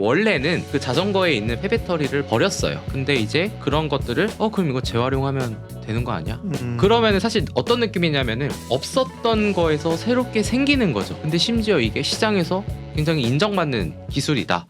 원래는 그 자전거에 있는 폐배터리를 버렸어요. 근데 이제 그런 것들을 그럼 이거 재활용하면 되는 거 아니야? 그러면은 사실 어떤 느낌이냐면은 없었던 거에서 새롭게 생기는 거죠. 근데 심지어 이게 시장에서 굉장히 인정받는 기술이다.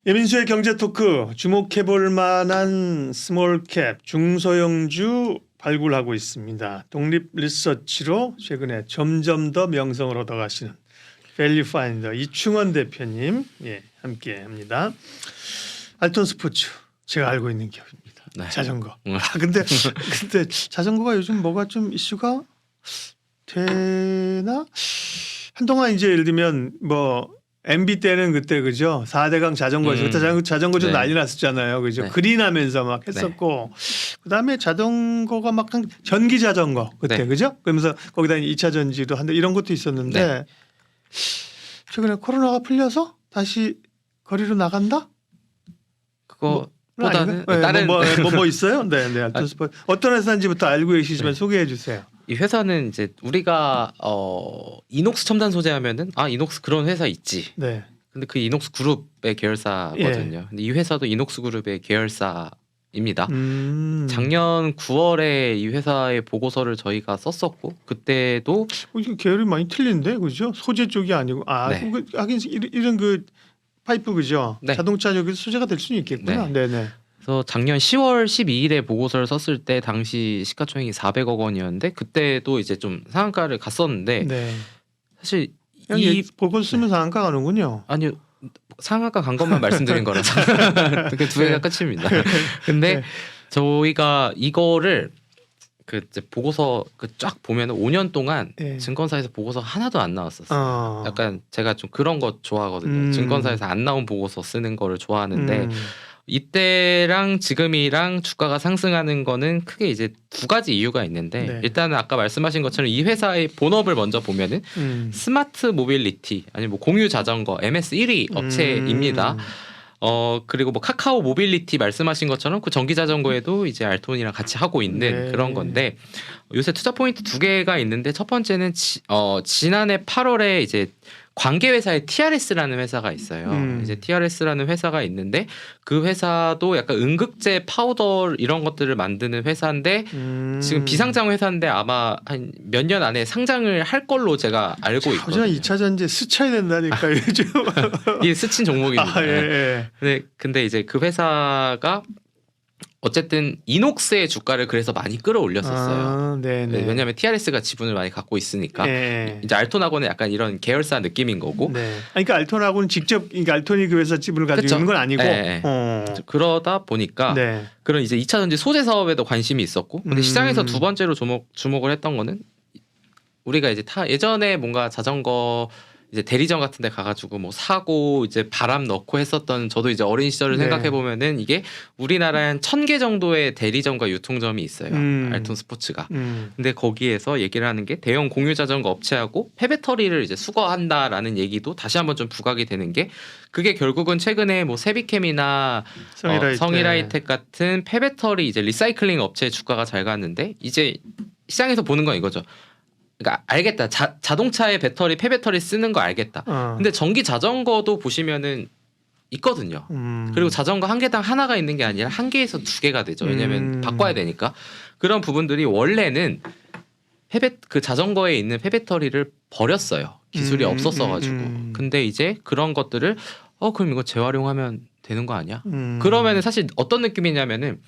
예민수의 경제 토크, 주목해볼 만한 스몰캡 중소형주 발굴하고 있습니다. 독립 리서치로 최근에 점점 더 명성을 얻어가시는 밸류파인더 이충원 대표님 함께합니다. 알톤 스포츠 제가 알고 있는 기업입니다. 네. 자전거. 근데 자전거가 요즘 뭐가 좀 이슈가 되나? 한동안 이제 예를 들면 뭐 MB 때는 그때 그죠 4대강 자전거에서 그때 자전거 좀 네. 난리 났었잖아요, 그죠? 네. 그린하면서 막 했었고 그다음에 자전거가 막 전기 자전거 그때 네. 그죠? 그러면서 거기다 2차 전지도 한다 이런 것도 있었는데 최근에 코로나가 풀려서 다시 거리로 나간다? 그거보다는 다른 뭐 있어요? 네, 알톤 스포츠 어떤 회사인지부터 알고 계시지만 소개해 주세요. 이 회사는 이제 우리가 이녹스 첨단 소재 하면은 이녹스 그런 회사 있지. 네. 근데 그 이녹스 그룹의 계열사거든요. 근데 이 회사도 이녹스 그룹의 계열사입니다. 작년 9월에 이 회사의 보고서를 저희가 썼었고 그때도 이게 계열이 많이 틀린데 그죠? 소재 쪽이 아니고 네. 하긴 이런 그 파이프 그죠? 네. 자동차 쪽에서 소재가 될 수는 있겠구나. 네네. 그래서 작년 10월 12일에 보고서를 썼을 때 당시 시가총액이 400억 원이었는데 그때도 이제 좀 상한가를 갔었는데 네. 사실 이 보고서 쓰면 상한가 가는군요. 아니요. 상한가 간 것만 말씀드린 거라서 그 두 개가 끝입니다. 근데 저희가 이거를 그 이제 보고서 그 쫙 보면 5년 동안 증권사에서 보고서 하나도 안 나왔었어요. 약간 제가 좀 그런 거 좋아하거든요. 증권사에서 안 나온 보고서 쓰는 거를 좋아하는데 이때랑 지금이랑 주가가 상승하는 거는 크게 이제 두 가지 이유가 있는데 일단은 아까 말씀하신 것처럼 이 회사의 본업을 먼저 보면은 스마트 모빌리티 아니 뭐 공유 자전거 MS 1위 업체입니다. 그리고 뭐 카카오 모빌리티 말씀하신 것처럼 그 전기 자전거에도 이제 알톤이랑 같이 하고 있는 그런 건데 요새 투자 포인트 두 개가 있는데 첫 번째는 지난해 8월에 이제 관계 회사에 TRS라는 회사가 있어요. 이제 TRS라는 회사가 있는데 그 회사도 약간 응급제 파우더 이런 것들을 만드는 회사인데 지금 비상장 회사인데 아마 한 몇 년 안에 상장을 할 걸로 제가 알고 있거든요. 2차 전지 스쳐야 된다니까 요즘. 이게 스친 종목입니다. 근데 이제 그 회사가 어쨌든 이녹스의 주가를 그래서 많이 끌어올렸었어요. 왜냐하면 TRS가 지분을 많이 갖고 있으니까 이제 알톤하고는 약간 이런 계열사 느낌인 거고. 그러니까 알톤하고는 직접 그러니까 알톤이 그 회사 지분을 가지고 있는 건 아니고. 그러다 보니까 그런 이제 2차 전지 소재 사업에도 관심이 있었고, 근데 시장에서 두 번째로 주목을 했던 거는 우리가 이제 예전에 뭔가 자전거 이제 대리점 같은 데 가가지고 뭐 사고 이제 바람 넣고 했었던 저도 이제 어린 시절을 생각해 보면은 이게 우리나라에 한 1000개 정도의 대리점과 유통점이 있어요. 알톤 스포츠가. 근데 거기에서 얘기를 하는 게 대형 공유 자전거 업체하고 폐배터리를 이제 수거한다라는 얘기도 다시 한번 좀 부각이 되는 게 그게 결국은 최근에 뭐 세비캠이나 성일하이텍 같은 폐배터리 이제 리사이클링 업체의 주가가 잘 갔는데 이제 시장에서 보는 건 이거죠. 그러니까 알겠다. 자동차에 배터리, 폐배터리 쓰는 거 알겠다. 근데 전기 자전거도 보시면은 있거든요. 그리고 자전거 한 개당 하나가 있는 게 아니라 한 개에서 두 개가 되죠. 왜냐하면 바꿔야 되니까. 그런 부분들이 원래는 그 자전거에 있는 폐배터리를 버렸어요. 기술이 없었어가지고. 근데 이제 그런 것들을 그럼 이거 재활용하면 되는 거 아니야? 그러면은 사실 어떤 느낌이냐면은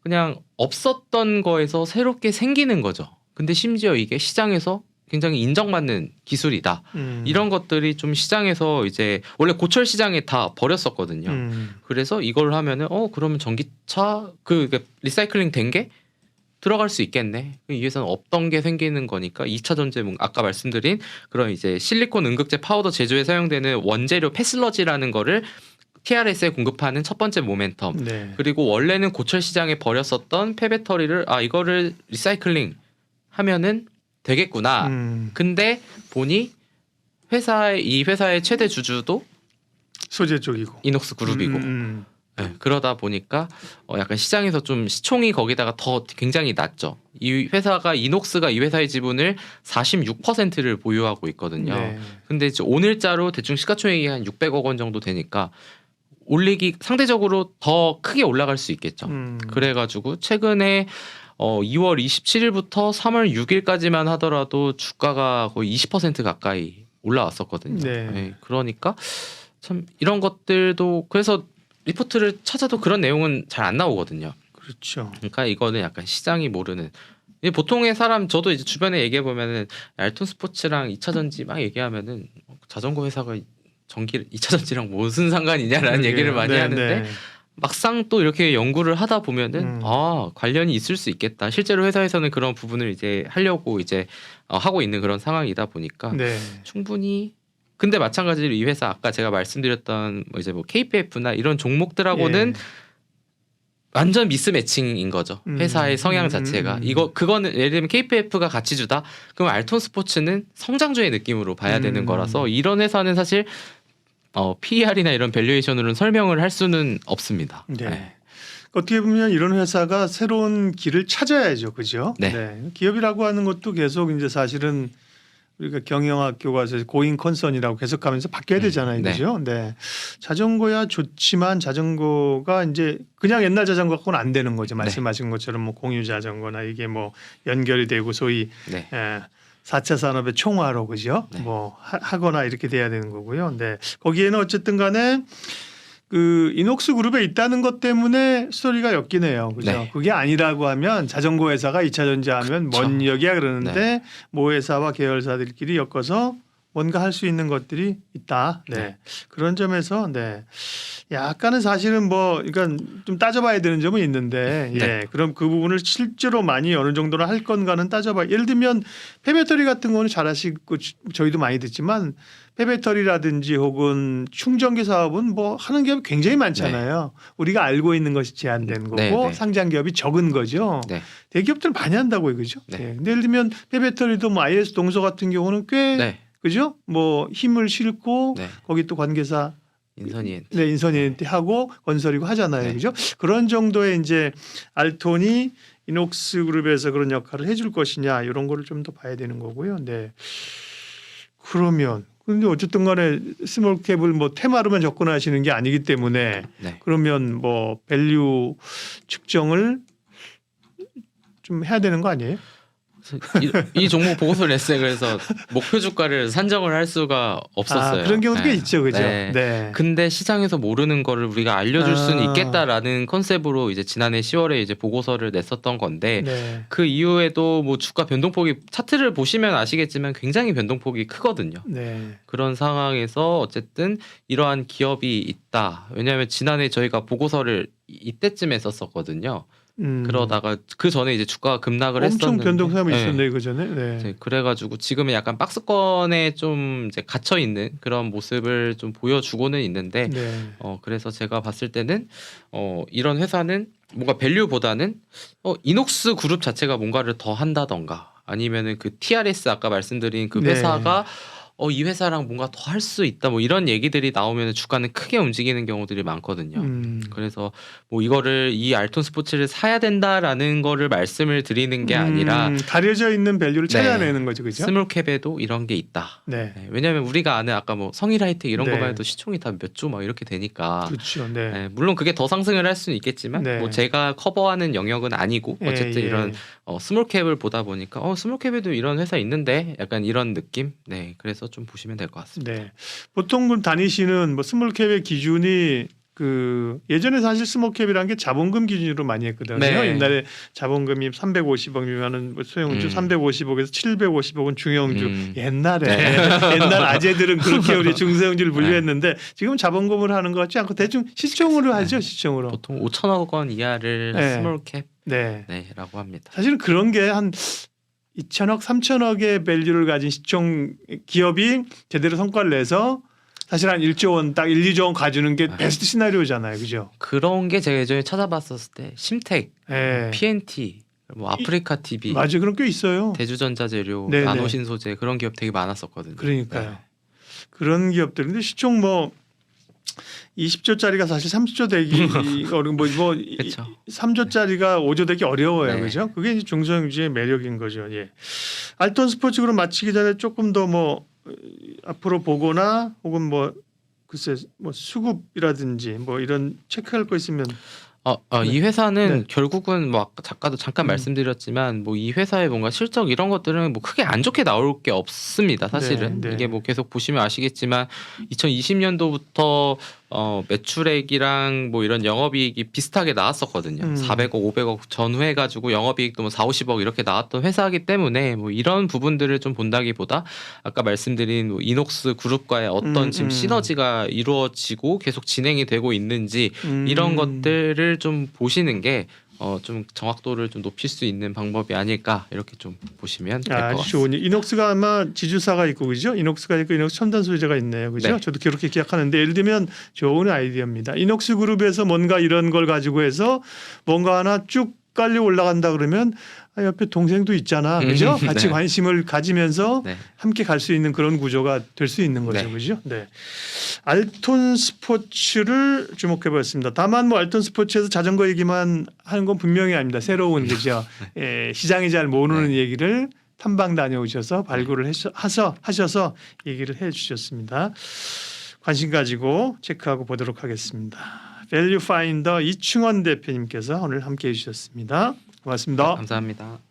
그냥 없었던 거에서 새롭게 생기는 거죠. 근데 심지어 이게 시장에서 굉장히 인정받는 기술이다. 이런 것들이 좀 시장에서 이제 원래 고철 시장에 다 버렸었거든요. 그래서 이걸 하면은 그러면 전기차 그 리사이클링 된 게 들어갈 수 있겠네. 이 회사는 없던 게 생기는 거니까 2차 전지 아까 말씀드린 그런 이제 실리콘 응급제 파우더 제조에 사용되는 원재료 패슬러지라는 거를 TRS에 공급하는 첫 번째 모멘텀. 그리고 원래는 고철 시장에 버렸었던 폐배터리를 이거를 리사이클링 하면은 되겠구나. 근데 보니 이 회사의 최대 주주도 소재 쪽이고 이녹스 그룹이고. 네, 그러다 보니까 약간 시장에서 좀 시총이 거기다가 더 굉장히 낮죠. 이 회사가 이녹스가 이 회사의 지분을 46%를 보유하고 있거든요. 네. 근데 이제 오늘자로 대충 시가총액이 한 600억 원 정도 되니까 올리기 상대적으로 더 크게 올라갈 수 있겠죠. 그래가지고 최근에 2월 27일부터 3월 6일까지만 하더라도 주가가 거의 20% 가까이 올라왔었거든요. 네. 네, 그러니까 참 이런 것들도 그래서 리포트를 찾아도 그런 내용은 잘 안 나오거든요. 그렇죠. 그러니까 이거는 약간 시장이 모르는 보통의 사람 저도 이제 주변에 얘기해 보면은 알톤 스포츠랑 2차 전지 막 얘기하면은 자전거 회사가 전기 2차 전지랑 무슨 상관이냐라는 얘기를 많이 하는데 막상 또 이렇게 연구를 하다 보면은 관련이 있을 수 있겠다. 실제로 회사에서는 그런 부분을 이제 하려고 이제 하고 있는 그런 상황이다 보니까 충분히. 근데 마찬가지로 이 회사 아까 제가 말씀드렸던 뭐 이제 뭐 KPF나 이런 종목들하고는 완전 미스매칭인 거죠. 회사의 성향 자체가. 그거는 예를 들면 KPF가 가치주다. 그럼 알톤 스포츠는 성장주의 느낌으로 봐야 되는 거라서 이런 회사는 사실 PER이나 이런 밸류에이션으로는 설명을 할 수는 없습니다. 네. 어떻게 보면 이런 회사가 새로운 길을 찾아야죠, 그죠? 네. 기업이라고 하는 것도 계속 이제 사실은 우리가 경영학교 가서 고잉 컨선이라고 계속하면서 바뀌어야 되잖아요, 그죠? 네. 자전거야 좋지만 자전거가 이제 그냥 옛날 자전거 갖고는 안 되는 거죠. 말씀하신 것처럼 뭐 공유 자전거나 이게 뭐 연결이 되고 소위 4차 산업의 총화로 그죠? 뭐 하거나 이렇게 돼야 되는 거고요. 네. 거기에는 어쨌든 간에 그 이녹스 그룹에 있다는 것 때문에 스토리가 엮이네요. 그죠? 그게 아니라고 하면 자전거 회사가 2차 전지하면 뭔 얘기야 그러는데 모 회사와 계열사들끼리 엮어서 뭔가 할 수 있는 것들이 있다. 그런 점에서 약간은 사실은 뭐 그러니까 좀 따져봐야 되는 점은 있는데 그럼 그 부분을 실제로 많이 어느 정도는 할 건가는 따져봐. 예를 들면 폐배터리 같은 거는 잘 아시고 저희도 많이 듣지만 폐배터리라든지 혹은 충전기 사업은 뭐 하는 기업이 굉장히 많잖아요. 우리가 알고 있는 것이 제한된 거고 상장 기업이 적은 거죠. 대기업들 많이 한다고요, 그죠? 근데 예를 들면 폐배터리도 뭐 IS 동서 같은 경우는 꽤 그죠? 뭐 힘을 싣고 거기 또 관계사 인선이한테 하고 건설이고 하잖아요, 그죠? 그런 정도의 이제 알톤이 이녹스 그룹에서 그런 역할을 해줄 것이냐 이런 거를 좀 더 봐야 되는 거고요. 그러면 근데 어쨌든 간에 스몰캡을 뭐 테마로만 접근하시는 게 아니기 때문에 그러면 뭐 밸류 측정을 좀 해야 되는 거 아니에요? 이 종목 보고서를 냈어요. 그래서 목표 주가를 산정을 할 수가 없었어요. 그런 경우도 꽤 있죠, 그죠? 근데 시장에서 모르는 거를 우리가 알려줄 수는 있겠다라는 컨셉으로 이제 지난해 10월에 이제 보고서를 냈었던 건데 그 이후에도 뭐 주가 변동폭이 차트를 보시면 아시겠지만 굉장히 변동폭이 크거든요. 그런 상황에서 어쨌든 이러한 기업이 있다. 왜냐하면 지난해 저희가 보고서를 이때쯤에 썼었거든요. 그러다가 그 전에 이제 주가가 급락을 했었는데 엄청 변동성이 있었네 그 전에. 그래가지고 지금은 약간 박스권에 좀 이제 갇혀 있는 그런 모습을 좀 보여주고는 있는데 그래서 제가 봤을 때는 이런 회사는 뭔가 밸류보다는 이녹스 그룹 자체가 뭔가를 더 한다던가 아니면은 그 TRS 아까 말씀드린 그 회사가 이 회사랑 뭔가 더 할 수 있다 뭐 이런 얘기들이 나오면 주가는 크게 움직이는 경우들이 많거든요. 그래서 뭐 이거를 이 알톤 스포츠를 사야 된다라는 거를 말씀을 드리는 게 아니라 가려져 있는 밸류를 찾아내는 거죠, 그죠? 스몰캡에도 이런 게 있다. 왜냐하면 우리가 아는 아까 뭐 성일하이텍 이런 거만 해도 시총이 다 몇 조 막 이렇게 되니까. 그렇죠. 물론 그게 더 상승을 할 수는 있겠지만 뭐 제가 커버하는 영역은 아니고 어쨌든 이런 스몰캡을 보다 보니까 스몰캡에도 이런 회사 있는데 약간 이런 느낌. 그래서 좀 보시면 될 것 같습니다. 보통 다니시는 뭐 스몰캡의 기준이 그 예전에 사실 스몰캡이라는 게 자본금 기준으로 많이 했거든요. 옛날에 자본금이 350억 미만은 소형주 350억에서 750억은 중형주. 옛날 아재들은 그렇게 우리 중소형주를 분류했는데 지금 자본금으로 하는 것 같지 않고 대충 시총으로 하죠. 시총으로. 보통 5천억 원 이하를 스몰캡라고 합니다. 사실은 그런 게 한 2천억, 3천억의 밸류를 가진 시총 기업이 제대로 성과를 내서 사실 한 1조 원 딱 1, 2조 원 가주는 게 베스트 시나리오잖아요. 그죠? 그런 게 제가 예전에 찾아봤었을 때 심텍, PNT, 뭐 아프리카 TV 맞아요. 그런 게 있어요. 대주전자재료, 나노신소재 그런 기업 되게 많았었거든요. 그러니까요. 그런 기업들. 근데 시총 뭐 20조짜리가 사실 30조 되기 어려운 뭐 그렇죠. 3조짜리가 5조 되기 어려워요. 네. 그죠? 그게 이제 중소형주의 매력인 거죠. 예. 알톤 스포츠 그룹 마치기 전에 조금 더 뭐 앞으로 보거나 혹은 뭐 글쎄 뭐 수급이라든지 뭐 이런 체크할 거 있으면 네. 이 회사는 네. 결국은 뭐 아까 작가도 잠깐 말씀드렸지만 뭐 이 회사의 뭔가 실적 이런 것들은 뭐 크게 안 좋게 나올 게 없습니다. 사실은 네. 이게 뭐 계속 보시면 아시겠지만 2020년도부터 매출액이랑 뭐 이런 영업이익이 비슷하게 나왔었거든요. 400억, 500억 전후해가지고 영업이익도 뭐 4, 50억 이렇게 나왔던 회사이기 때문에 뭐 이런 부분들을 좀 본다기보다 아까 말씀드린 뭐 이녹스 그룹과의 어떤 지금 시너지가 이루어지고 계속 진행이 되고 있는지 이런 것들을 좀 보시는 게 좀 정확도를 좀 높일 수 있는 방법이 아닐까 이렇게 좀 보시면 될 것 같습니다. 좋은 이녹스가 아마 지주사가 있고 그죠? 이녹스가 있고 이녹스 첨단 소재가 있네요. 그죠? 네. 저도 그렇게 기억하는데 예를 들면 좋은 아이디어입니다. 이녹스 그룹에서 뭔가 이런 걸 가지고 해서 뭔가 하나 쭉 깔려 올라간다 그러면 옆에 동생도 있잖아. 그죠? 같이 네. 관심을 가지면서 네. 함께 갈 수 있는 그런 구조가 될 수 있는 거죠. 네. 그죠? 네. 알톤 스포츠를 주목해 보았습니다. 다만 뭐 알톤 스포츠에서 자전거 얘기만 하는 건 분명히 아닙니다. 새로운 그죠? 예, 시장이 잘 모르는 얘기를 탐방 다녀오셔서 발굴을 하셔서 얘기를 해 주셨습니다. 관심 가지고 체크하고 보도록 하겠습니다. 밸류 파인더 이충원 대표님께서 오늘 함께해 주셨습니다. 고맙습니다. 감사합니다.